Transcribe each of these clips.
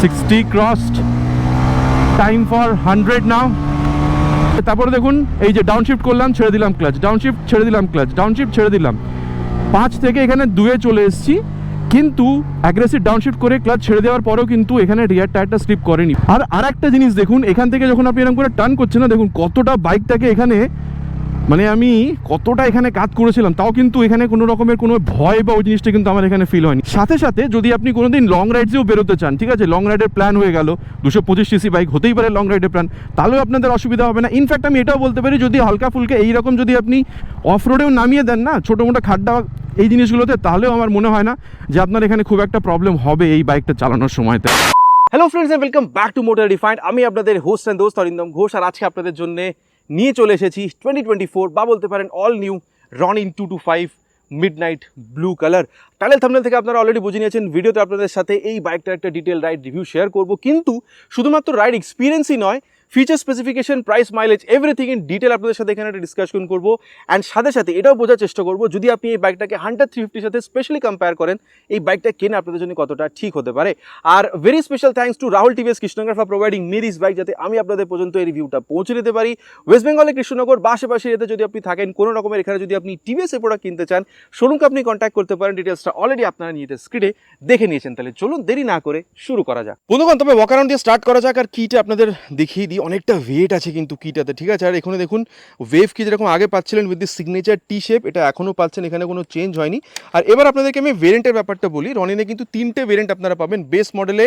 60 crossed, time for 100 now. তারপরে দেখুন এই যে ডাউনশিফট করলাম, ছেড়ে দিলাম ক্লাচ, ডাউনশিফট ছেড়ে দিলাম ক্লাচ, ডাউনশিফট ছেড়ে দিলাম, 5 থেকে এখানে 2-এ চলে এসেছি। কিন্তু অ্যাগ্রেসিভ ডাউনশিফট করে ক্লাচ ছেড়ে দেওয়ার পরেও কিন্তু এখানে রিয়ার টায়ারটা স্লিপ করেনি। আর একটা জিনিস দেখুন, এখান থেকে যখন আপনি এরকম করে টার্ন করছেন না, দেখুন কতটা বাইকটাকে এখানে মানে আমি কতটা এখানে কাজ করেছিলাম, তাও কিন্তু এখানে কোনো রকমের কোনো ভয় বা ওই জিনিসটা কিন্তু আমার এখানে ফিল হয়নি। সাথে সাথে যদি আপনি কোনোদিন লং রাইডসেও বেরোতে চান, ঠিক আছে, লং রাইডের প্ল্যান হয়ে গেল, 225 সিসি বাইক হতেই পারে লং রাইডের প্ল্যান, তাহলেও আপনাদের অসুবিধা হবে না। ইনফ্যাক্ট আমি এটাও বলতে পারি, যদি হালকা ফুলকা এইরকম যদি আপনি অফ রোডেও নামিয়ে দেন না, ছোটো মোটো খাড্ডা এই জিনিসগুলোতে, তাহলেও আমার মনে হয় না যে আপনার এখানে খুব একটা প্রবলেম হবে এই বাইকটা চালানোর সময়তে। Hello friends and welcome back to motor refined. আমি আপনাদের হোস্ট অ্যান্ড দোস্ত অরিন্দম ঘোষ, আর আজকে আপনাদের জন্য নিয়ে চলে এসেছি 2024 বা বলতে পারেন all new Ronin 225 midnight blue colour. Title thumbnail থেকে আপনারা অলরেডি বুঝে নিয়েছেন, ভিডিওতে আপনাদের সাথে এই বাইকটার একটা ডিটেল রাইড রিভিউ শেয়ার করব, কিন্তু শুধুমাত্র রাইড এক্সপিরিয়েন্সই নয়, feature specification, price, mileage, everything in detail আপনাদের সাথে এখানে একটা ডিসকাশন করবো। অ্যান্ড সাথে সাথে এটাও বোঝার চেষ্টা করবো, যদি আপনি এই বাইকটাকে হান্টার 350 সাথে স্পেশালি কম্পেয়ার করেন, এই বাইকটা কেনা আপনাদের জন্য কতটা ঠিক হতে পারে। Are very special thanks to Rahul TVS Krishnanagar for providing me this bike, যাতে আমি আপনাদের পর্যন্ত এই রিভিউটা পৌঁছে দিতে পারি। ওয়েস্ট বেঙ্গলে কৃষ্ণনগর বা আশেপাশে এতে যদি আপনি থাকেন, কোনো রকমের এখানে যদি আপনি টিভিএস এর প্রোডাক্ট কিনতে চান, শোরুমকে আপনি কন্ট্যাক্ট করতে পারেন। ডিটেলসটা অলরেডি আপনারা নিচে স্ক্রিনে দেখে নিয়েছেন। তাহলে চলুন দেরি না করে শুরু করা যাক। বন্ধুগণ, তবে ওয়াক অ্যারাউন্ড দিয়ে স্টার্ট করা যাক। আর কিটা আপনাদের দেখিয়ে দিই, অনেকটা ওয়েট আছে কিন্তু কিটাতে, ঠিক আছে। আর এখানে দেখুন ওয়েভ কি যেরকম আগে পাচ্ছিলেন with this signature T shape, এটা এখনও পাচ্ছেন, এখানে কোনো চেঞ্জ হয়নি। আর এবার আপনাদেরকে আমি ভেরিয়েন্টের ব্যাপারটা বলি। রনিনে কিন্তু 3টে ভেরিয়েন্ট আপনারা পাবেন। বেস মডেলে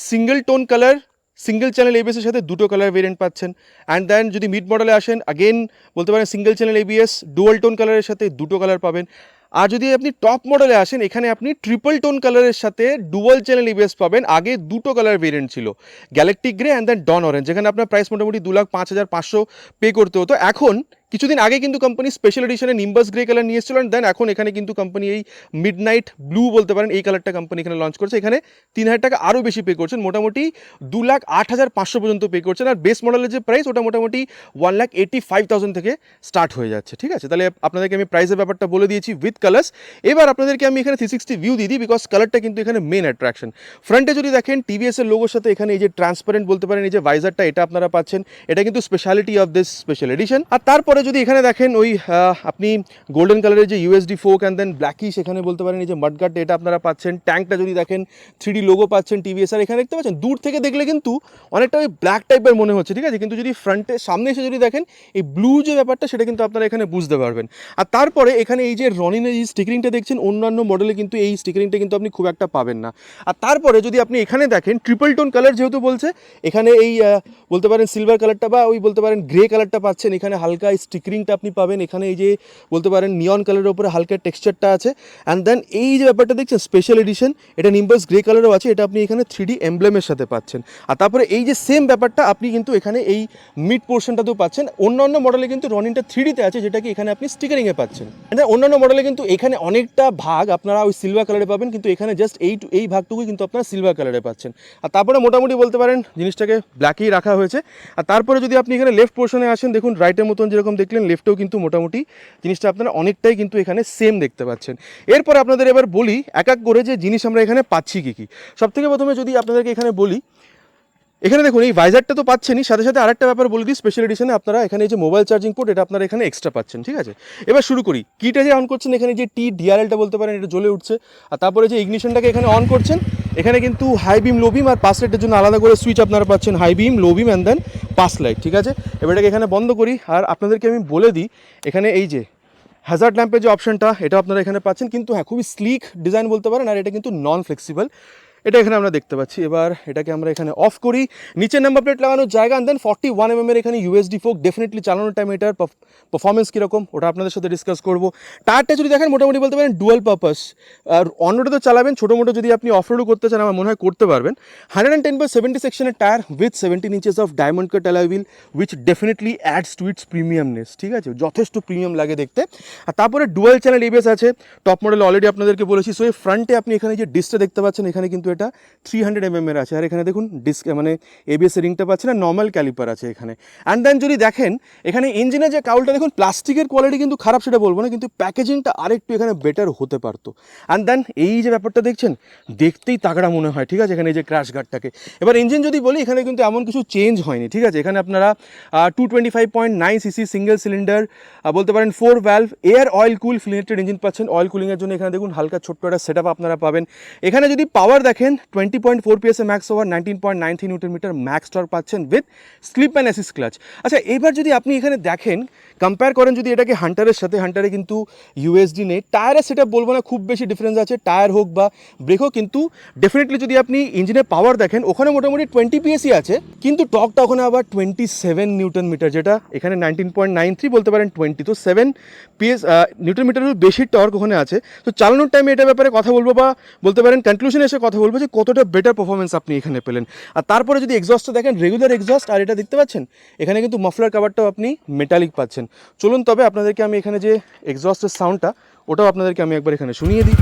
single tone colour, single channel ABS এর সাথে 2টো কালার ভেরিয়েন্ট পাচ্ছেন। অ্যান্ড দেন যদি মিড মডেলে আসেন, আগেন বলতে পারেন single channel ABS, dual tone কালারের সাথে 2টো কালার পাবেন। আর যদি আপনি টপ মডেলে আসেন, এখানে আপনি ট্রিপল টোন কালারের সাথে ডুয়াল চ্যানেল এবিএস পাবেন। আগে 2টো কালার ভেরিয়েন্ট ছিল, galactic grey and then dawn orange, যেখানে আপনার প্রাইস মোটামুটি 2,05,500 পে করতে হতো। এখন কিছুদিন আগে কিন্তু কোম্পানি স্পেশাল এডিশনে নিম্বাস গ্রে কালার নিয়ে এসেছিল। দেন এখন এখানে কিন্তু কোম্পানি এই মিডনাইট ব্লু বলতে পারেন এই কালারটা কোম্পানি এখানে লঞ্চ করছে। এখানে 3,000 টাকা আরও বেশি পে করছেন, মোটামুটি 2,08,500 পর্যন্ত পে করছেন। আর বেস মডেলের যে প্রাইস, ওটা মোটামুটি 1,85,000 থেকে স্টার্ট হয়ে যাচ্ছে, ঠিক আছে। তাহলে আপনাদেরকে আমি প্রাইসের ব্যাপারটা বলে দিয়েছি উইথ কালার্স। এবার আপনাদেরকে আমি এখানে 360 ভিউ দিয়ে দিই, বিকজ কালারটা কিন্তু এখানে মেন অ্যাট্রাকশন। ফ্রন্টে যদি দেখেন টিভিএস এর লোগোর সাথে এখানে এই যে ট্রান্সপারেন্ট বলতে পারেন এই যে ভাইজারটা, এটা আপনারা পাচ্ছেন, এটা কিন্তু speciality of this special edition. আর তারপরে যদি এখানে দেখেন ওই আপনি গোল্ডেন কালারের যে USD fork and then blackish, এখানে বলতে পারেন এই যে মাডগার্ড, এটা আপনারা পাচ্ছেন। ট্যাঙ্কটা যদি দেখেন 3D লোগো পাচ্ছেন টিভিএস। আর এখানে দেখতে পাচ্ছেন দূর থেকে দেখলে কিন্তু অনেকটা ওই ব্ল্যাক টাইপের মনে হচ্ছে, ঠিক আছে, কিন্তু যদি ফ্রন্টে সামনে এসে যদি দেখেন এই ব্লু যে ব্যাপারটা, সেটা কিন্তু আপনারা এখানে বুঝতে পারবেন। আর তারপরে এখানে এই যে রনিনের এই স্টিকারিংটা দেখছেন, অন্যান্য মডেলে কিন্তু এই স্টিকারিংটা কিন্তু আপনি খুব একটা পাবেন না। আর তারপরে যদি আপনি এখানে দেখেন ট্রিপল টোন কালার যেহেতু বলছে, এখানে এই বলতে পারেন সিলভার কালারটা বা ওই বলতে পারেন গ্রে কালারটা পাচ্ছেন। এখানে হালকা স্টিকারিংটা আপনি পাবেন, এখানে এই যে বলতে পারেন নিয়ন কালারের উপরে হালকা টেক্সচারটা আছে। অ্যান্ড দেন এই যে ব্যাপারটা দেখছেন স্পেশাল এডিশন, এটা নিম্বাস গ্রে কালারও আছে, এটা আপনি এখানে 3D এমব্লেমের সাথে পাচ্ছেন। আর তারপরে এই যে সেম ব্যাপারটা আপনি কিন্তু এখানে এই মিড পোর্শনটাতেও পাচ্ছেন। অন্যান্য মডেলে কিন্তু রনিনটা 3Dতে আছে, যেটাকে এখানে আপনি স্টিকারিংয়ে পাচ্ছেন। অন্যান্য মডেলে কিন্তু এখানে অনেকটা ভাগ আপনারা ওই সিলভার কালারে পাবেন, কিন্তু এখানে জাস্ট এই ভাগটুকুই কিন্তু আপনারা সিলভার কালারে পাচ্ছেন। আর তারপরে মোটামুটি বলতে পারেন জিনিসটাকে ব্ল্যাকেই রাখা হয়েছে। আর তারপরে যদি আপনি এখানে লেফট পোর্শনে আসেন, দেখুন রাইটের মতন যেরকম দেখলেন, লেফটেও কিন্তু মোটামুটি জিনিসটা আপনারা অনেকটাই কিন্তু এখানে সেম দেখতে পাচ্ছেন। এরপর আপনাদের এবার বলি এক এক করে যে জিনিস আমরা এখানে পাচ্ছি কী কী। সবথেকে প্রথমে যদি আপনাদেরকে এখানে বলি, এখানে দেখুন এই ভাইজারটা তো পাচ্ছেনই, সাথে সাথে আরেকটা ব্যাপার বলে দিই, স্পেশাল এডিশনে আপনারা এখানে এই যে মোবাইল চার্জিং পোর্ট, এটা আপনারা এখানে এক্সট্রা পাচ্ছেন, ঠিক আছে। এবার শুরু করি। কিটা যে অন করছেন, এখানে যে ডিআরএলটা বলতে পারেন এটা জ্বলে উঠছে। আর তারপরে যে ইগনিশনটাকে এখানে অন করছেন, এখানে কিন্তু হাই বিম, লো বিম আর পাস লাইটের জন্য আলাদা করে সুইচ আপনারা পাচ্ছেন, high beam, low beam and then pass light, ঠিক আছে। এবার এটাকে এখানে বন্ধ করি। আর আপনাদেরকে আমি বলে দিই, এখানে এই যে হ্যাজার্ড ল্যাম্পের যে অপশনটা, এটা আপনারা এখানে পাচ্ছেন, কিন্তু হ্যাঁ খুবই স্লিক ডিজাইন বলতে পারেন। আর এটা কিন্তু নন ফ্লেক্সিবল, এটা এখানে আমরা দেখতে পাচ্ছি। এবার এটাকে আমরা এখানে অফ করি। নিচের নাম্বার প্লেট লাগানোর জায়গা, দেন 41 mm এখানে ইউএসডি ফোক। ডেফিনেটলি চালানোর টাইম এটার পারফরমেন্স কীরকম ওটা আপনাদের সাথে ডিসকাস করবো। টায়ারটা যদি দেখেন মোটামুটি বলতে পারেন ডুয়াল পারপাস। আর অন রোডে তো চালাবেন, ছোটো মোটো যদি আপনি অফ রোডও করতে চান, আমার মনে হয় করতে পারবেন। 110/70 সেকশনের tyre with 17 inches of diamond cut alloy wheel, which definitely adds to its premiumness, ঠিক আছে, যথেষ্ট প্রিমিয়াম লাগে দেখতে। আর তারপরে ডুয়াল চ্যানেল এবিএস আছে, টপ মডেল অলরেডি আপনাদেরকে বলেছি। সো এই ফ্রন্টে আপনি এখানে যে ডিসটা দেখতে পাচ্ছেন, এখানে কিন্তু এটা 300 mm এর আছে। আর এখানে দেখুন ডিস্ক মানে ABS এর রিংটা পাচ্ছেন, আর নর্মাল ক্যালিপার আছে এখানে। অ্যান্ড দেন যদি দেখেন এখানে ইঞ্জিনের যে কাউলটা দেখুন, প্লাস্টিকের কোয়ালিটি কিন্তু খারাপ সেটা বলবো না, কিন্তু প্যাকেজিংটা আরেকটু এখানে বেটার হতে পারতো। অ্যান্ড দেন এই যে ব্যাপারটা দেখছেন, দেখতেই তাগড়া মনে হয়, ঠিক আছে, এখানে এই যে ক্র্যাশ গার্ডটাকে। এবার ইঞ্জিন যদি বলি, এখানে কিন্তু এমন কিছু চেঞ্জ হয়নি, ঠিক আছে। এখানে আপনারা 225.9 cc সিঙ্গেল সিলিন্ডার, বলতে পারেন 4 valve air oil cool filleted engine পাচ্ছেন। অয়েল কুলিংয়ের জন্য এখানে দেখুন হালকা ছোট্ট একটা সেটআপ আপনারা পাবেন। এখানে যদি পাওয়ার দেখেন 20.4 PS max over, 19.93 newton metre max torque পাচ্ছেন with slip and assist clutch. আচ্ছা, এবার যদি আপনি এখানে দেখেন, কম্পেয়ার করেন যদি এটাকে হান্টারের সাথে, হান্টারে কিন্তু ইউএসডি নেই। টায়ারের সেটআপ বলবো না খুব বেশি ডিফারেন্স আছে, টায়ার হোক বা ব্রেক হোক, কিন্তু ডেফিনেটলি যদি আপনি ইঞ্জিনের পাওয়ার দেখেন, ওখানে মোটামুটি 20 PS আছে, কিন্তু টর্কটা ওখানে আবার 27 নিউটন মিটার, যেটা এখানে 19.93 বলতে পারেন 20, তো 7 PS নিউটন মিটারের বেশি টর্ক ওখানে আছে। তো চালানোর টাইমে এটার ব্যাপারে কথা বলবো, বা বলতে পারেন কনক্লুশনে এসে কথা বলবো যে কতটা বেটার পারফরমেন্স আপনি এখানে পেলেন। আর তারপরে যদি এক্সস্টটা দেখেন, রেগুলার এক্সস্ট, আর এটা দেখতে পাচ্ছেন এখানে কিন্তু মাফলার কভারটাও আপনি মেটালিক পাচ্ছেন। চলুন তবে আপনাদেরকে আমি এখানে যে এক্সস্টের সাউন্ডটা, ওটাও আপনাদেরকে আমি একবার এখানে শুনিয়ে দিই।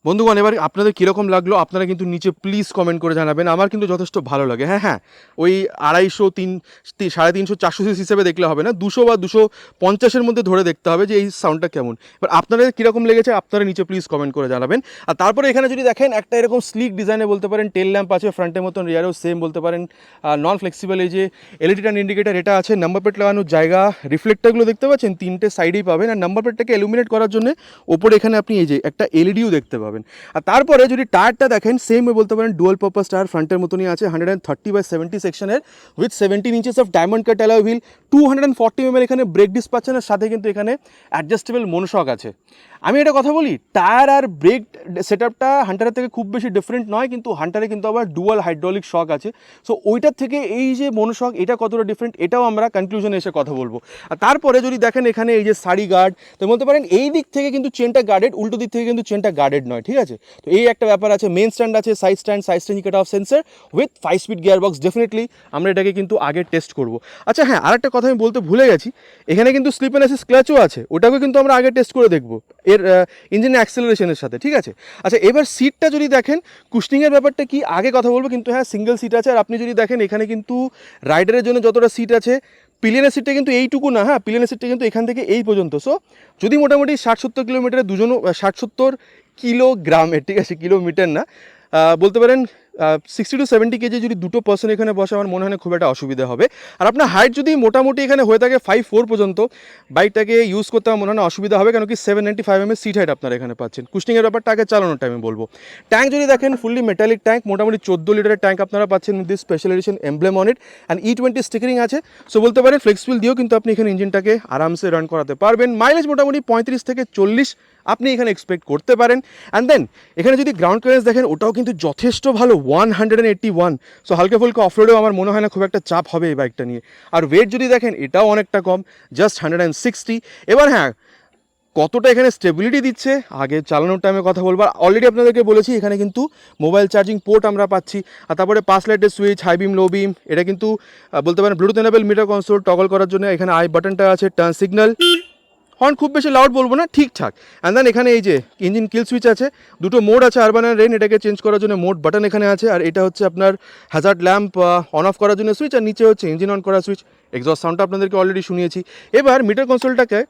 বন্ধুগণ, এবার আপনাদের কীরকম লাগলো আপনারা কিন্তু নিচে প্লিজ কমেন্ট করে জানাবেন। আমার কিন্তু যথেষ্ট ভালো লাগে। হ্যাঁ, ওই 250, 350, 400 সিসি হিসেবে দেখলে হবে না, 200 বা 250-এর মধ্যে ধরে দেখতে হবে যে এই সাউন্ডটা কেমন। এবার আপনাদের কীরকম লেগেছে আপনারা নিচে প্লিজ কমেন্ট করে জানাবেন। আর তারপরে এখানে যদি দেখেন, একটা এরকম স্লিক ডিজাইনে বলতে পারেন টেল ল্যাম্প আছে, ফ্রন্টের মতন, রিয়ারেও সেম বলতে পারেন নন ফ্লেক্সিবল এই যে এলইডি টার্ন ইন্ডিকেটার এটা আছে। নাম্বার প্লেট লাগানোর জায়গা, রিফ্লেক্টারগুলো দেখতে পাচ্ছেন 3টে সাইডেই পাবেন। আর নাম্বার প্লেটটাকে ইলুমিনেট করার জন্য ওপরে এখানে আপনি এই যে একটা এলইডিও দেখতে পাবেন। আর তারপরে যদি টায়ারটা দেখেন, সেম বলতে পারেন ডুয়াল পারপাস টায়ার, ফ্রন্টের মতনই আছে, 130/70 সেকশনের with 17 inches of diamond cut alloy wheel, 240 mm এখানে ব্রেক ডিস্ক পাচ্ছেন। আর সাথে কিন্তু এখানে অ্যাডজাস্টেবল মনোশক আছে। আমি এটা কথা বলি, টায়ার আর ব্রেক সেটআপটা হান্টারের থেকে খুব বেশি ডিফারেন্ট নয়, কিন্তু হান্টারে কিন্তু আবার ডুয়াল হাইড্রোলিক শক আছে। সো ওইটার থেকে এই যে মনোশক, এটা কতটা ডিফারেন্ট এটাও আমরা কনক্লুশনে এসে কথা বলবো। আর তারপরে যদি দেখেন এখানে এই যে সারি গার্ড, তো বলতে পারেন এই দিক থেকে কিন্তু চেনটা গার্ডেড, উল্টো দিক থেকে কিন্তু চেনটা গার্ডেড নয়, ঠিক আছে। তো এই একটা ব্যাপার আছে। মেন স্ট্যান্ড আছে, side stand cut off sensor with 5 speed gear box. Definitely আমরা এটাকে কিন্তু আগে টেস্ট করব। আচ্ছা হ্যাঁ, আরেকটা কথা আমি বলতে ভুলে গেছি, এখানে কিন্তু স্লিপ অ্যান্ড অ্যাসিস্ট ক্লাচও আছে, ওটাকে কিন্তু আমরা আগে টেস্ট করে দেখবো এর ইঞ্জিনের অ্যাক্সেলারেশনের সাথে, ঠিক আছে। আচ্ছা, এবার সিটটা যদি দেখেন, কুশনিংয়ের ব্যাপারটা কি আগে কথা বলবো, কিন্তু হ্যাঁ সিঙ্গেল সিট আছে। আর আপনি যদি দেখেন এখানে কিন্তু রাইডারের জন্য যতটা সিট আছে, পিলিয়নের সিটটা কিন্তু এইটুকু না, হ্যাঁ পিলিয়নের সিটটা কিন্তু এখান থেকে এই পর্যন্ত। সো যদি মোটামুটি 60-70 কিলোমিটারে দুজনও 60-70 কিলোগ্রামের, ঠিক আছে, কিলোমিটার না, বলতে পারেন 60 to 70 কেজি যদি দুটো পার্সন এখানে বসে, আমার মনে হয় না খুব একটা অসুবিধা হবে। আর আপনার হাইট যদি মোটামুটি এখানে হয়ে থাকে 5'4" পর্যন্ত, বাইকটাকে ইউজ করতে আমার মনে হয় না অসুবিধা হবে, কেন কি 795 mm সিট হাইট আপনারা এখানে পাচ্ছেন। কুশনিংয়ের ব্যাপারটা আগে চালানোর টাইমে বলবো। ট্যাঙ্ক যদি দেখেন, ফুললি মেটালিক ট্যাঙ্ক, মোটামুটি 14 লিটারের ট্যাঙ্ক আপনারা পাচ্ছেন with this special addition emblem on it. And E20 stickering আছে। সো বলতে পারেন ফ্লেক্সিবল দিয়েও কিন্তু আপনি এখানে ইঞ্জিনটাকে আরামসে রান করাতে পারবেন। মাইলেজ মোটামুটি 35 থেকে 40 আপনি এখানে এক্সপেক্ট করতে পারেন। অ্যান্ড দেন এখানে যদি গ্রাউন্ড ক্লিয়ারেন্স দেখেন, ওটাও কিন্তু যথেষ্ট ভালো, 181। সো হালকা ফুলকা অফরোডেও আমার মনে হয় না খুব একটা চাপ হবে এই বাইকটা নিয়ে। আর ওয়েট যদি দেখেন, এটাও অনেকটা কম, জাস্ট 160। এবার হ্যাঁ, কতটা এখানে স্টেবিলিটি দিচ্ছে আগে চালানোর টাইমে কথা বলবো। অলরেডি আপনাদেরকে বলেছি এখানে কিন্তু মোবাইল চার্জিং পোর্ট আমরা পাচ্ছি। আর তারপরে পাস লাইটের সুইচ, হাই বিম, লো বিম, এটা কিন্তু বলতে পারেন Bluetooth enable metre console, toggle করার জন্য এখানে আই বাটনটা আছে, টার্ন সিগন্যাল, হর্ন খুব বেশি লাউড বলবো না, ঠিকঠাক। অ্যান্ড দেন এখানে এই যে ইঞ্জিন কিল সুইচ আছে, দুটো মোড আছে, আরবান আর রেন, এটাকে চেঞ্জ করার জন্য মোড বাটন এখানে আছে। আর এটা হচ্ছে আপনার হ্যাজার্ড ল্যাম্প অন অফ করার জন্য সুইচ, আর নিচে হচ্ছে ইঞ্জিন অন করার সুইচ। এক্সস্ট সাউন্ডটা আপনাদেরকে অলরেডি শুনিয়েছি। এবার মিটার কনসোলটাকে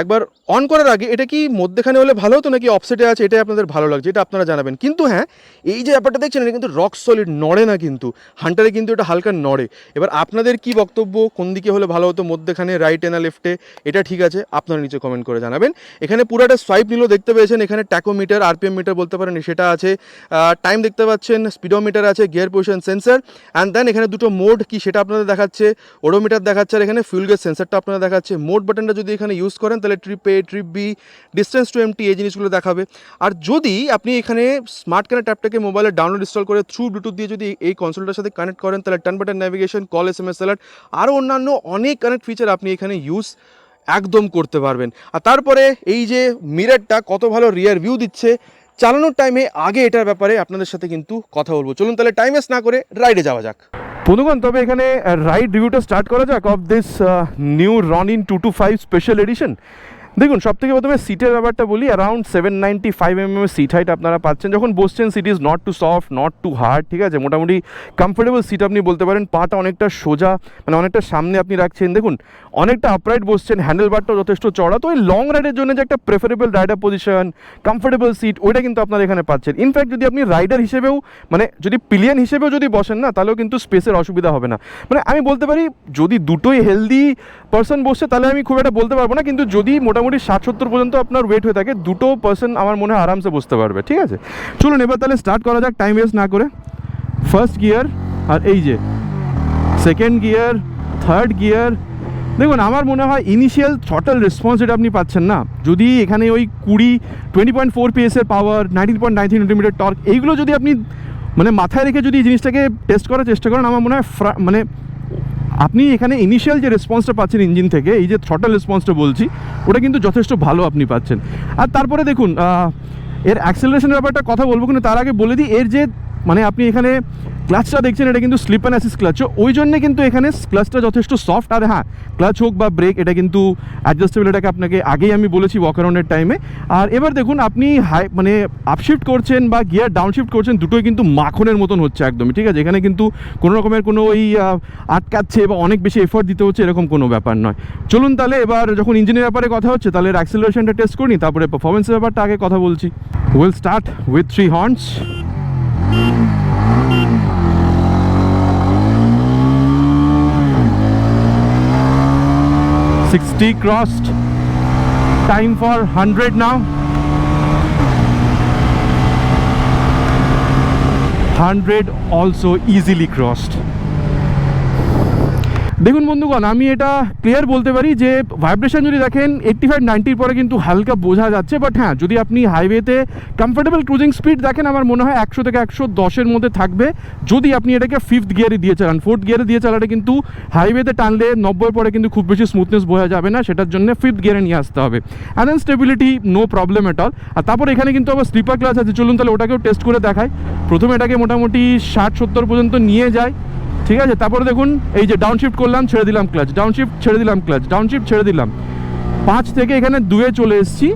একবার অন করার আগে এটা কি মধ্যেখানে হলে ভালো হতো নাকি অফসেটে আছে, এটাই আপনাদের ভালো লাগছে, এটা আপনারা জানাবেন। কিন্তু হ্যাঁ, এই যে ব্যাপারটা দেখছেন, এটা কিন্তু রক সলিড, নড়ে না কিন্তু, হান্টারে কিন্তু এটা হালকা নড়ে। এবার আপনাদের কি বক্তব্য, কোন দিকে হলে ভালো হতো, মধ্যেখানে, রাইটে না লেফটে, এটা ঠিক আছে আপনারা নিচে কমেন্ট করে জানাবেন। এখানে পুরোটা সোয়াইপ নিলেও দেখতে পেয়েছেন, এখানে ট্যাকোমিটার, আরপিএম মিটার বলতে পারেন সেটা আছে, টাইম দেখতে পাচ্ছেন, স্পিডোমিটার আছে, gear position sensor. And then এখানে দুটো মোড কি সেটা আপনাদের দেখাচ্ছে, ওডোমিটার দেখাচ্ছে, আর এখানে ফিউল গেজ সেন্সারটা আপনারা দেখাচ্ছে। মোড বাটনটা যদি এখানে ইউজ করেন তাহলে trip A, trip B, distance to empty, এই জিনিসগুলো দেখাবে। আর যদি আপনি এখানে স্মার্ট কানেক্ট অ্যাপটাকে মোবাইলে ডাউনলোড ইনস্টল করে থ্রু ব্লুটুথ দিয়ে যদি এই কনসোলটার সাথে কানেক্ট করেন, তাহলে turn button navigation, call, SMS alert, আরও অন্যান্য অনেক কানেক্ট ফিচার আপনি এখানে ইউজ একদম করতে পারবেন। আর তারপরে এই যে মিররটা কত ভালো রিয়ার ভিউ দিচ্ছে, চালানোর টাইমে আগে এটার ব্যাপারে আপনাদের সাথে কিন্তু কথা বলবো। চলুন তাহলে টাইম ওয়েস্ট না করে রাইডে যাওয়া যাক। বন্ধুগণ, তবে এখানে রাইড রিভিউটা স্টার্ট করা যাক of this new Ronin 225 special edition. দেখুন, সব থেকে প্রথমে সিটের ব্যাপারটা বলি। অ্যারাউন্ড 795 mm সিট হাইট আপনারা পাচ্ছেন। যখন বসছেন seat is not too soft, not too hard, ঠিক আছে, মোটামুটি কমফোর্টেবল সিট আপনি বলতে পারেন। পাটা অনেকটা সোজা, মানে অনেকটা সামনে আপনি রাখছেন। দেখুন, অনেকটা আপরাইট বসছেন, হ্যান্ডেল বারটাও যথেষ্ট চড়া। তো এই লং রাইডের জন্য যে একটা preferable rider position, comfortable seat, ওইটা কিন্তু আপনারা এখানে পাচ্ছেন। ইনফ্যাক্ট যদি আপনি রাইডার হিসেবেও, মানে যদি পিলিয়ন হিসেবেও যদি বসেন না, তাহলেও কিন্তু স্পেসের অসুবিধা হবে না। মানে আমি বলতে পারি যদি দুটোই হেলদি পার্সন বসছে তাহলে আমি খুব একটা বলতে পারবো না, কিন্তু যদি মোটামুটি 60-70 পর্যন্ত আপনার ওয়েট হয়ে থাকে, দুটো পার্সন আমার মনে হয় আরামসে বসতে পারবে। ঠিক আছে, চলুন এবার তাহলে স্টার্ট করা যাক টাইম ওয়েস্ট না করে। ফার্স্ট গিয়ার, আর এই যে সেকেন্ড গিয়ার, থার্ড গিয়ার। দেখুন, আমার মনে হয় ইনিশিয়াল থ্রটল রেসপন্স যেটা আপনি পাচ্ছেন না, যদি এখানে ওই 20.4 PS এর পাওয়ার, 19.93 নিউটন টর্ক, এইগুলো যদি আপনি মানে মাথায় রেখে যদি এই জিনিসটাকে টেস্ট করার চেষ্টা করেন, আমার মনে হয় মানে আপনি এখানে ইনিশিয়াল যে রেসপন্সটা পাচ্ছেন ইঞ্জিন থেকে, এই যে থ্রটল রেসপন্সটা বলছি, ওটা কিন্তু যথেষ্ট ভালো আপনি পাচ্ছেন। আর তারপরে দেখুন, এর অ্যাক্সেলারেশনের ব্যাপারটা কথা বলবো, কিন্তু তার আগে বলে দিই, এর যে মানে আপনি এখানে ক্লাচটা দেখছেন, এটা কিন্তু স্লিপ অ্যান্ড অ্যাসিস্ট ক্লাচ, ওই জন্যে কিন্তু এখানে ক্লাচটা যথেষ্ট সফট। আর হ্যাঁ, ক্লাচ হোক বা ব্রেক, এটা কিন্তু অ্যাডজাস্টেবল, এটাকে আপনাকে আগেই আমি বলেছি ওয়াক অ্যারাউন্ডের টাইমে। আর এবার দেখুন, আপনি মানে আপশিফট করছেন বা গিয়ার ডাউনশিফট করছেন, দুটোই কিন্তু মাখনের মতন হচ্ছে একদমই। ঠিক আছে, এখানে কিন্তু কোনো রকমের কোনো ওই আটকাচ্ছে বা অনেক বেশি এফোর্ট দিতে হচ্ছে, এরকম কোনো ব্যাপার নয়। চলুন তাহলে এবার যখন ইঞ্জিনের ব্যাপারে কথা হচ্ছে, তাহলে এর অ্যাক্সেলারেশনটা টেস্ট করি, তারপরে পারফরমেন্সের ব্যাপারটা আগে কথা বলছি। Will start with 3 horns. $60 crossed. Time for 100 now. 100 also easily crossed. দেখুন বন্ধুগণ, আমি এটা ক্লিয়ার বলতে পারি যে ভাইব্রেশন যদি দেখেন 85-90 পরে কিন্তু হালকা বোঝা যাচ্ছে। বাট হ্যাঁ, যদি আপনি হাইওয়েতে কমফোর্টেবল ক্রুজিং স্পিড দেখেন, আমার মনে হয় 100 থেকে 110-এর মধ্যে থাকবে যদি আপনি এটাকে 5th গিয়ারে দিয়ে চালান। 4th গিয়ারে দিয়ে চালালে কিন্তু হাইওয়েতে টানলে 90 পরে কিন্তু খুব বেশি স্মুথনেস বোঝা যাবে না, সেটার জন্য 5th গিয়ারে নিয়ে আসতে হবে। And then stability no problem at all. আর তারপর এখানে কিন্তু আবার স্লিপার ক্লাচ আছে, চলুন তাহলে ওটাকেও টেস্ট করে দেখাই। প্রথমে এটাকে মোটামুটি 60-70 পর্যন্ত নিয়ে যায়। ঠিক আছে, তারপরে দেখুন এই যে ডাউনশিফট করলাম, ছেড়ে দিলাম ক্লাচ, ডাউনশিফট ছেড়ে দিলাম ক্লাচ, ডাউনশিফট ছেড়ে দিলাম। 5 থেকে এখানে 2-এ চলে এসেছি,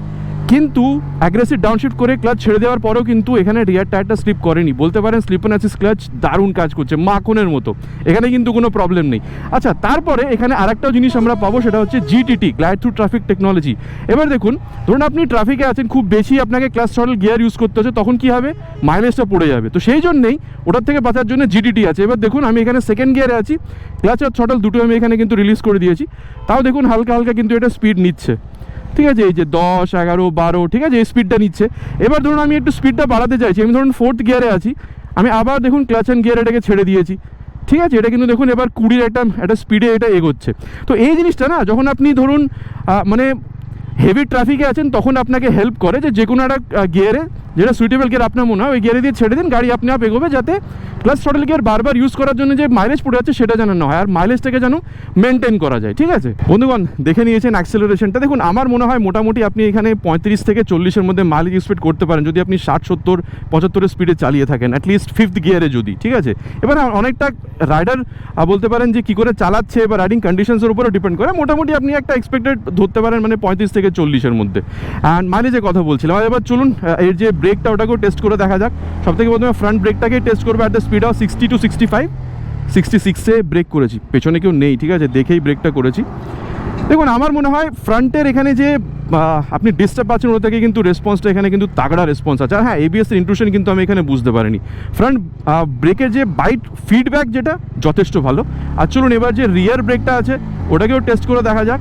কিন্তু অ্যাগ্রেসিভ ডাউনশিফট করে ক্লাচ ছেড়ে দেওয়ার পরেও কিন্তু এখানে রিয়ার টায়ারটা স্লিপ করেনি। বলতে পারেন স্লিপ অ্যান্ড অ্যাসিস্ট ক্লাচ দারুণ কাজ করছে, মাখনের মতো, এখানে কিন্তু কোনো প্রবলেম নেই। আচ্ছা, তারপরে এখানে আরেকটাও জিনিস আমরা পাবো, সেটা হচ্ছে GTT, glide through traffic technology. এবার দেখুন, ধরুন আপনি ট্রাফিকে আছেন, খুব বেশি আপনাকে ক্লাচ থ্রটল গিয়ার ইউজ করতে হচ্ছে, তখন কী হবে, মাইলেজটা পড়ে যাবে। তো সেই জন্যেই ওটার থেকে বাঁচার জন্য জিটিটি আছে। এবার দেখুন, আমি এখানে সেকেন্ড গিয়ারে আছি, ক্লাচ আর থ্রটল দুটো আমি এখানে কিন্তু রিলিজ করে দিয়েছি, তাও দেখুন হালকা হালকা কিন্তু এটা স্পিড নিচ্ছে। ঠিক আছে, এই যে 10, 11, 12, ঠিক আছে, এই স্পিডটা নিচ্ছে। এবার ধরুন আমি একটু স্পিডটা বাড়াতে চাইছি, আমি ধরুন 4th গিয়ারে আছি, আমি আবার দেখুন ক্লাচ অ্যান্ড গিয়ার এটাকে ছেড়ে দিয়েছি। ঠিক আছে, এটা কিন্তু দেখুন এবার 20-এর একটা স্পিডে এটা এগোচ্ছে। তো এই জিনিসটা না, যখন আপনি ধরুন মানে হেভি ট্রাফিকে আছেন, তখন আপনাকে হেল্প করে যে কোনো একটা গিয়ারে, যেটা সুইটেবল গিয়ার আপনার মনে হয়, ওই গিয়ারে দিয়ে ছেড়ে দিন, গাড়ি আপনি আপ এগোবে, যাতে ক্লাচ থ্রটল গিয়ার বারবার ইউজ করার জন্য যে মাইলেজ পড়ে যাচ্ছে সেটা যেন না হয়, আর মাইলেজটাকে যেন মেনটেন করা যায়। ঠিক আছে বন্ধুগণ, দেখে নিয়েছেন অ্যাক্সেলারেশনটা। দেখুন, আমার মনে হয় মোটামুটি আপনি এখানে 35 থেকে 40-এর মধ্যে মাইলেজ এক্সপেক্ট করতে পারেন, যদি আপনি 60, 70, 75-এর স্পিডে চালিয়ে থাকেন, অ্যাটলিস্ট 5th গিয়ারে যদি। ঠিক আছে, এবার অনেকটা রাইডার বলতে পারেন যে কী করে চালাচ্ছে বা রাইডিং কন্ডিশনসের উপরেও ডিপেন্ড করে। মোটামুটি আপনি একটা এক্সপেক্টেড ধরতে পারেন, মানে 35 থেকে 40-এর মধ্যে। অ্যান্ড মাইলেজের কথা বলছিলাম। এবার চলুন এর যে ব্রেকটা, ওটাকেও টেস্ট করে দেখা যাক। সবথেকে প্রথমে ফ্রন্ট ব্রেকটাকেই টেস্ট করবো at the speed of 60 to 65। 66-এ ব্রেক করেছি, পেছনে কেউ নেই, ঠিক আছে, দেখেই ব্রেকটা করেছি। দেখুন, আমার মনে হয় ফ্রন্টের এখানে যে আপনি ডিস্টার্ব পাচ্ছেন, ওটা থেকে কিন্তু রেসপন্সটা এখানে কিন্তু তাগড়া রেসপন্স আছে। আর হ্যাঁ, এবিএস-এর ইন্ট্রুশন কিন্তু আমি এখানে বুঝতে পারিনি। ফ্রন্ট ব্রেকের যে বাইট ফিডব্যাক, যেটা যথেষ্ট ভালো। আর চলুন এবার যে রিয়ার ব্রেকটা আছে, ওটাকেও টেস্ট করে দেখা যাক।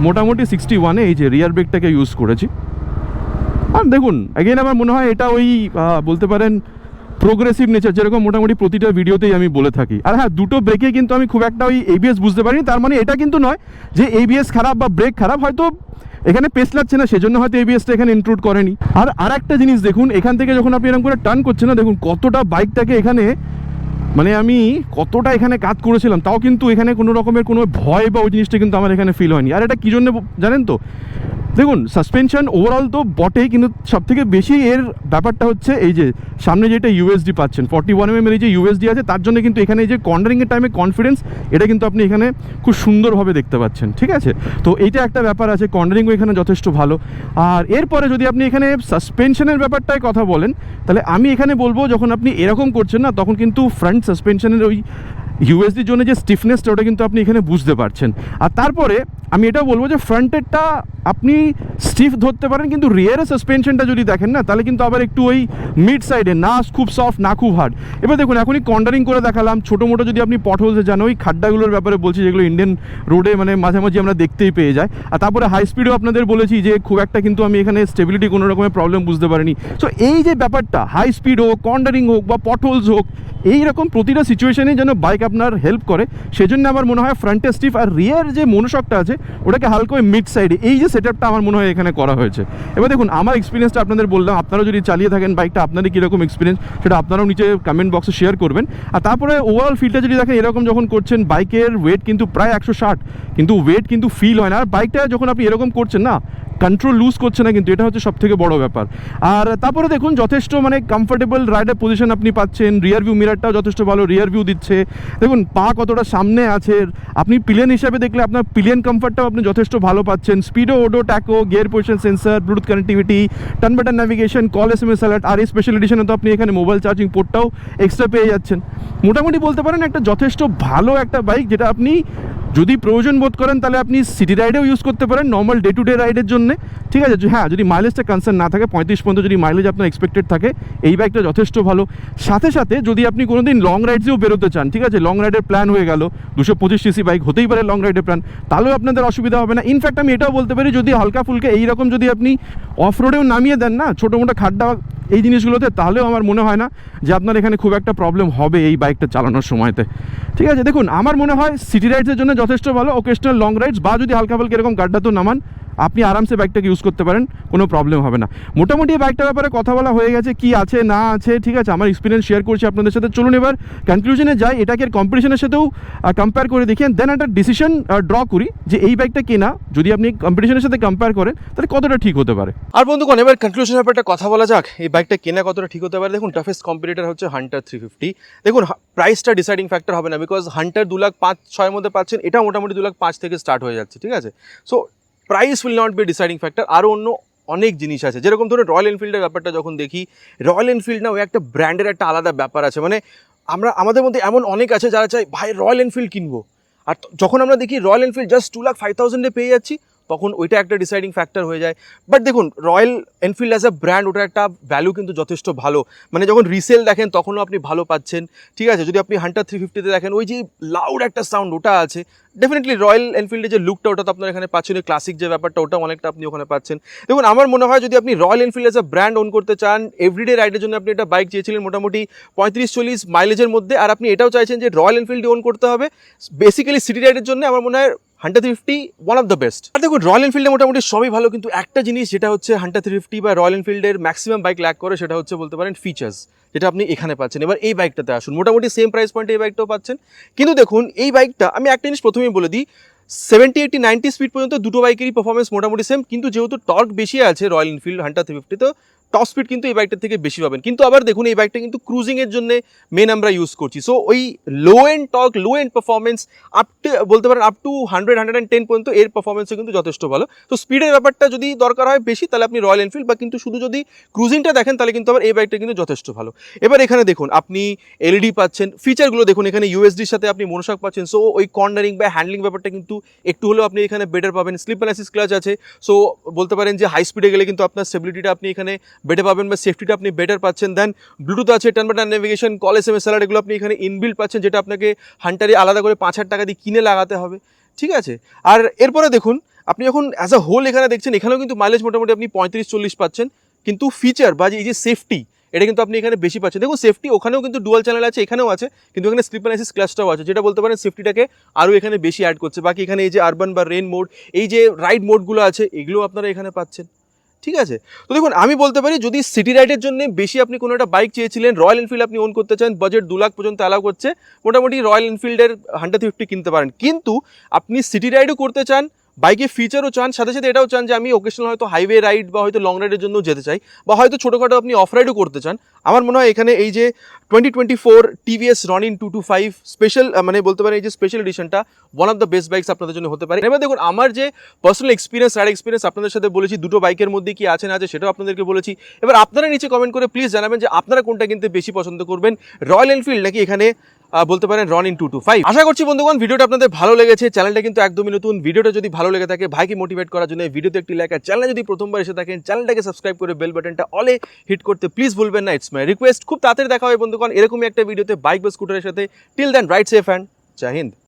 মোটামুটি 61-এ এই যে রিয়ার ব্রেকটাকে ইউজ করেছি। আর দেখুন, অ্যাগেন আমার মনে হয় এটা ওই বলতে পারেন প্রোগ্রেসিভ নেচার, যেরকম মোটামুটি প্রতিটা ভিডিওতেই আমি বলে থাকি। আর হ্যাঁ, দুটো ব্রেকে কিন্তু আমি খুব একটা ওই এবিএস বুঝতে পারিনি। তার মানে এটা কিন্তু নয় যে এবিএস খারাপ বা ব্রেক খারাপ, হয়তো এখানে পেস লাগছে না, সেজন্য হয়তো এবিএসটা এখানে ইনক্লুড করেনি। আর একটা জিনিস দেখুন, এখান থেকে যখন আপনি এরকম করে টার্ন করছেন না, দেখুন কতটা বাইকটাকে এখানে, মানে আমি কতটা এখানে কাজ করেছিলাম, তাও কিন্তু এখানে কোনো রকমের কোনো ভয় বা ওই জিনিসটা কিন্তু আমার এখানে ফিল হয়নি। আর এটা কী জন্য জানেন তো, দেখুন সাসপেনশন ওভারঅল তো বটেই, কিন্তু সবথেকে বেশি এর ব্যাপারটা হচ্ছে এই যে সামনে যেটা ইউএসডি পাচ্ছেন 41mm এর যে ইউএসডি আছে, তার জন্য কিন্তু এখানে এই যে কর্নারিংয়ের টাইমে কনফিডেন্স, এটা কিন্তু আপনি এখানে খুব সুন্দরভাবে দেখতে পাচ্ছেন, ঠিক আছে। তো এইটা একটা ব্যাপার আছে, কর্নারিংও এখানে যথেষ্ট ভালো। আর এরপরে যদি আপনি এখানে সাসপেনশনের ব্যাপারটায় কথা বলেন, তাহলে আমি এখানে বলবো যখন আপনি এরকম করছেন না, তখন কিন্তু ফ্রন্ট সাসপেনশনের ওই ইউএসডির জন্য যে স্টিফনেসটা, ওটা কিন্তু আপনি এখানে বুঝতে পারছেন। আর তারপরে আমি এটা বলবো যে ফ্রন্টেরটা আপনি স্টিফ ধরতে পারেন, কিন্তু রিয়ারের সাসপেনশনটা যদি দেখেন না, তাহলে কিন্তু আবার একটু ওই মিড সাইডে, না খুব সফট না খুব হার্ড। এবার দেখুন এখনই কর্নারিং করে দেখালাম, ছোটো মোটো যদি আপনি পটহোলসে যান, ওই খাড্ডাগুলোর ব্যাপারে বলছি যেগুলো ইন্ডিয়ান রোডে মানে মাঝামাঝি আমরা দেখতেই পেয়ে যাই। আর তারপরে হাই স্পিডও আপনাদের বলেছি যে খুব একটা কিন্তু আমি এখানে স্টেবিলিটি কোনো রকমের প্রবলেম বুঝতে পারিনি। সো এই যে ব্যাপারটা, হাই স্পিড হোক, কর্নারিং হোক বা পটহোলস হোক, এইরকম প্রতিটা সিচুয়েশনে যেন বাইক আপনার হেল্প করে, সেজন্য আমার মনে হয় ফ্রন্টে স্টিফ আর রিয়ার যে মনোশকটা আছে ওটাকে হালকা ওই মিড সাইডে, এই যে সেটআপটা আমার মনে হয় এখানে করা হয়েছে। এবার দেখুন আমার এক্সপিরিয়েন্সটা আপনাদের বললাম, আপনারাও যদি চালিয়ে থাকেন বাইকটা, আপনাদের কীরকম এক্সপিরিয়েন্স সেটা আপনারাও নিচে কমেন্ট বক্সে শেয়ার করবেন। আর তারপরে ওভারঅল ফিলটা যদি দেখেন, এরকম যখন করছেন বাইকের ওয়েট কিন্তু প্রায় 160, কিন্তু ওয়েট কিন্তু ফিল হয় না। আর বাইকটা যখন আপনি এরকম করছেন না, কন্ট্রোল লুজ করছে না, কিন্তু এটা হচ্ছে সবথেকে বড় ব্যাপার। আর তারপরে দেখুন যথেষ্ট মানে কমফোর্টেবল রাইডার পজিশন আপনি পাচ্ছেন, রিয়ার ভিউ মিরারটাও যথেষ্ট ভালো রিয়ার ভিউ দিচ্ছে। দেখুন পা কতটা সামনে আছে, আপনি পিলিয়ন হিসাবে দেখলে আপনার পিলিয়ন কমফর্টটাও আপনি যথেষ্ট ভালো পাচ্ছেন। Speedo, odo, tacho, gear position sensor, Bluetooth connectivity, turn button navigation, call SMS alert, আর এই স্পেশাল এডিশনে তো আপনি এখানে মোবাইল চার্জিং পোর্টটাও এক্সট্রা পেয়ে যাচ্ছেন। মোটামুটি বলতে পারেন একটা যথেষ্ট ভালো একটা বাইক, যেটা আপনি যদি প্রয়োজন বোধ করেন তাহলে আপনি সিটি রাইডেও ইউজ করতে পারেন, নর্মাল ডে টু ডে রাইডের জন্য, ঠিক আছে। হ্যাঁ, যদি মাইলেজটা কনসার্ন না থাকে, 35 পর্যন্ত যদি মাইলেজ আপনার এক্সপেক্টেড থাকে, এই বাইকটা যথেষ্ট ভালো। সাথে সাথে যদি আপনি কোনো দিন লং রাইডসেও বেরোতে চান, ঠিক আছে, লং রাইডের প্ল্যান হয়ে গেল, 225cc বাইক হতেই পারে লং রাইডের প্ল্যান, তাহলেও আপনাদের অসুবিধা হবে না। ইনফ্যাক্ট আমি এটাও বলতে পারি, যদি হালকা ফুলকা এইরকম যদি আপনি অফ রোডেও নামিয়ে দেন না, ছোটো মোটো খাড্ডা এই জিনিসগুলোতে, তাহলেও আমার মনে হয় না যে আপনার এখানে খুব একটা প্রবলেম হবে এই বাইকটা চালানোর সময়তে, ঠিক আছে। দেখুন আমার মনে হয় সিটি রাইডসের জন্য যথেষ্ট ভালো, ওকেশনাল লং রাইডস বা যদি হালকা ফালকা এরকম গাড্ডাতেও নামান, আপনি আরামসে বাইকটাকে ইউজ করতে পারেন, কোনো প্রবলেম হবে না। মোটামুটি এই বাইকটার ব্যাপারে কথা বলা হয়ে গেছে, কি আছে না আছে, ঠিক আছে, আমার এক্সপিরিয়েন্স শেয়ার করছি আপনাদের সাথে। চলুন এবার কনক্লুশনে যাই, এটাকে কম্পিটিশনের সাথেও কম্পেয়ার করে দেখি, দেন একটা ডিসিশন ড্র করি যে এই বাইকটা কেনা যদি আপনি কম্পিটিশনের সাথে কম্পেয়ার করেন তাহলে কতটা ঠিক হতে পারে। আর বন্ধুগণ, এবার কনক্লুশনের ব্যাপারে একটা কথা বলা যাক, এই বাইকটা কেনা কতটা ঠিক হতে পারে। দেখুন টাফেস্ট কম্পিটিটর হচ্ছে হান্টার 350। দেখুন প্রাইসটা ডিসাইডিং ফ্যাক্টর হবে না, বিকজ হান্টার 2,05,6 মধ্যে পাচ্ছেন, এটা মোটামুটি 2,05,000 থেকে স্টার্ট হয়ে যাচ্ছে, ঠিক আছে। So price will not be deciding factor. আরও অন্য অনেক জিনিস আছে, যেরকম ধরুন রয়্যাল এনফিল্ডের ব্যাপারটা যখন দেখি, রয়্যাল এনফিল্ড না ওই একটা ব্র্যান্ডের একটা আলাদা ব্যাপার আছে, মানে আমাদের মধ্যে এমন অনেক আছে যারা চাই ভাই রয়্যাল এনফিল্ড কিনবো, আর যখন আমরা দেখি রয়্যাল এনফিল্ড জাস্ট 2,05,000-এ পেয়ে যাচ্ছি, তখন ওইটা একটা ডিসাইডিং ফ্যাক্টর হয়ে যায়। বাট দেখুন royal Enfield as a brand, ওটা একটা ভ্যালু কিন্তু যথেষ্ট ভালো, মানে যখন রিসেল দেখেন তখনও আপনি ভালো পাচ্ছেন, ঠিক আছে। যদি আপনি হান্টার 350-তে দেখেন, ওই যে লাউড একটা সাউন্ড ওটা আছে, ডেফিনেটলি রয়্যাল এনফিল্ডের যে লুকটা ওটা তো আপনার এখানে পাচ্ছেন, ওই ক্লাসিক যে ব্যাপারটা ওটা অনেকটা আপনি ওখানে পাচ্ছেন। দেখুন আমার মনে হয় যদি আপনি Royal Enfield as a brand own করতে চান, এভরিডে রাইডের জন্য আপনি একটা বাইক চেয়েছিলেন মোটামুটি 35-40 মাইলেজের মধ্যে, আর আপনি এটাও চাইছেন যে রয়্যাল এনফিল্ড ওন করতে হবে বেসিক্যালি সিটি রাইডের জন্য, আমার মনে হয় Hunter 350 one of the best. আর দেখুন রয়্যাল এনফিল্ডে মোটামুটি সবই ভালো, কিন্তু একটা জিনিস যেটা হচ্ছে হান্টার 350 বা রয়্যাল এনফিল্ডের ম্যাক্সিমাম বাইক ল্যাক করে, সেটা হচ্ছে বলতে পারেন ফিচার্স, যেটা আপনি এখানে পাচ্ছেন। এবার এই বাইকটাতে আসুন, মোটামুটি সেম প্রাইস পয়েন্টে এই বাইকটাও পাচ্ছেন, কিন্তু দেখুন এই বাইকটা আমি একটা জিনিস প্রথমেই বলে দিই, 70, 80, 90 স্পিড পর্যন্ত দুটো বাইকেরই পারফরমেন্স মোটামুটি সেম, কিন্তু যেহেতু টর্ক বেশি আছে রয়্যাল এনফিল্ড হান্টার 350, তো টপ স্পিড কিন্তু এই বাইকটার থেকে বেশি পাবেন। কিন্তু আবার দেখুন এই বাইকটা কিন্তু ক্রুজিংয়ের জন্য মেন আমরা ইউজ করছি, সো ওই লো and torque, low and performance বলতে পারেন আপ টু 100-110 পর্যন্ত এর পারফরমেন্সও কিন্তু যথেষ্ট ভালো। তো স্পিডের ব্যাপারটা যদি দরকার হয় বেশি, তাহলে আপনি রয়্যাল এনফিল্ড, বা কিন্তু শুধু যদি ক্রুজিংটা দেখেন তাহলে কিন্তু আবার এই বাইকটা কিন্তু যথেষ্ট ভালো। এবার এখানে দেখুন আপনি এলইডি পাচ্ছেন, ফিচারগুলো দেখুন, এখানে ইউএসডির সাথে আপনি মনোশক পাচ্ছেন, সো ওই কর্নারিং বা হ্যান্ডলিং ব্যাপারটা কিন্তু একটু হলেও আপনি এখানে বেটার পাবেন। স্লিপ অ্যান্ড অ্যাসিস্ট ক্লাচ আছে, সো বলতে পারেন যে হাই স্পিডে গেলে কিন্তু আপনার স্টেবিলিটিটা আপনি এখানে বেটার পাবেন, বা সেফটিটা আপনি বেটার পাচ্ছেন। দেন ব্লুটুথ আছে, turn button navigation, call SMS alert, এগুলো আপনি এখানে ইনবিল্ট পাচ্ছেন, যেটা আপনাকে হান্টারে আলাদা করে 5,000 টাকা দিয়ে কিনে লাগাতে হবে, ঠিক আছে। আর এরপরে দেখুন আপনি যখন অ্যাজ আ হোল এখানে দেখছেন, এখানেও কিন্তু মাইলেজ মোটামুটি আপনি 35-40 পাচ্ছেন, কিন্তু ফিচার বা এই যে সেফটি, এটা কিন্তু আপনি এখানে বেশি পাচ্ছেন। দেখুন সেফটি ওখানেও কিন্তু ডুয়াল চ্যানেল আছে, এখানেও আছে, কিন্তু এখানে স্লিপ অ্যান্ড অ্যাসিস্ট ক্লাচটাও আছে, যেটা বলতে পারেন সেফটিটাকে আরও এখানে বেশি অ্যাড করছে। বাকি এখানে এই যে আরবান বা রেন মোড, এই যে রাইড মোডগুলো আছে, এগুলো আপনারা এখানে পাচ্ছেন, ঠিক আছে। তো দেখুন আমি বলতে পারি যদি সিটি রাইডের জন্য বেশি আপনি কোনো একটা বাইক চেয়েছিলেন, রয়্যাল এনফিল্ড আপনি ওন করতে চান, বাজেট 2 লাখ পর্যন্ত অ্যালাউ করছে, মোটামুটি রয়্যাল এনফিল্ডের হান্টার 350 কিনতে পারেন। কিন্তু আপনি সিটি রাইডও করতে চান বাইকে ফিচারও চান, সাথে সাথে এটাও চান যে আমি ওকেশনাল হয়তো হাইওয়ে রাইড বা হয়তো লং রাইডের জন্য যেতে চাই, বা হয়তো ছোটোখাটো আপনি অফ রাইডও করতে চান, আমার মনে হয় এখানে এই যে 2024 টিভিএস রনিন 225 স্পেশাল মানে বলতে পারেন এই যে স্পেশাল এডিশনটা one of the best bikes আপনাদের জন্য হতে পারে। এবার দেখুন আমার যে পার্সোনাল এক্সপিরিয়েন্স, রাইড এক্সপিরিয়েন্স আপনাদের সাথে বলেছি, দুটো বাইকের মধ্যে কি আছে না আছে সেটাও আপনাদেরকে বলেছি। এবার আপনারা নিচে কমেন্ট করে প্লিজ জানাবেন যে আপনারা কোনটা কিনতে বেশি পছন্দ করবেন, রয়্যাল এনফিল্ড নাকি এখানে বলতে পারেন রনিন 225। আশা করছি বন্ধুগণ ভিডিওটা আপনাদের ভালো লেগেছে। চ্যানেলটা কিন্তু একদমই নতুন, ভিডিওটা যদি ভালো লেগে থাকে ভাইকে মোটিভেট করার জন্য ভিডিওতে একটি লাইক, আর চ্যানেলে যদি প্রথমবার এসে থাকেন চ্যানেলটাকে সাবস্ক্রাইব করে বেল বাটনটা অলে হিট করতে প্লিজ ভুলবেন না, ইটস মাই রিকোয়েস্ট। খুব তাড়াতাড়ি দেখা হবে বন্ধুগণ এরকমই একটা ভিডিওতে বাইক বা স্কুটারের সাথে। Till then ride safe and Jai Hind.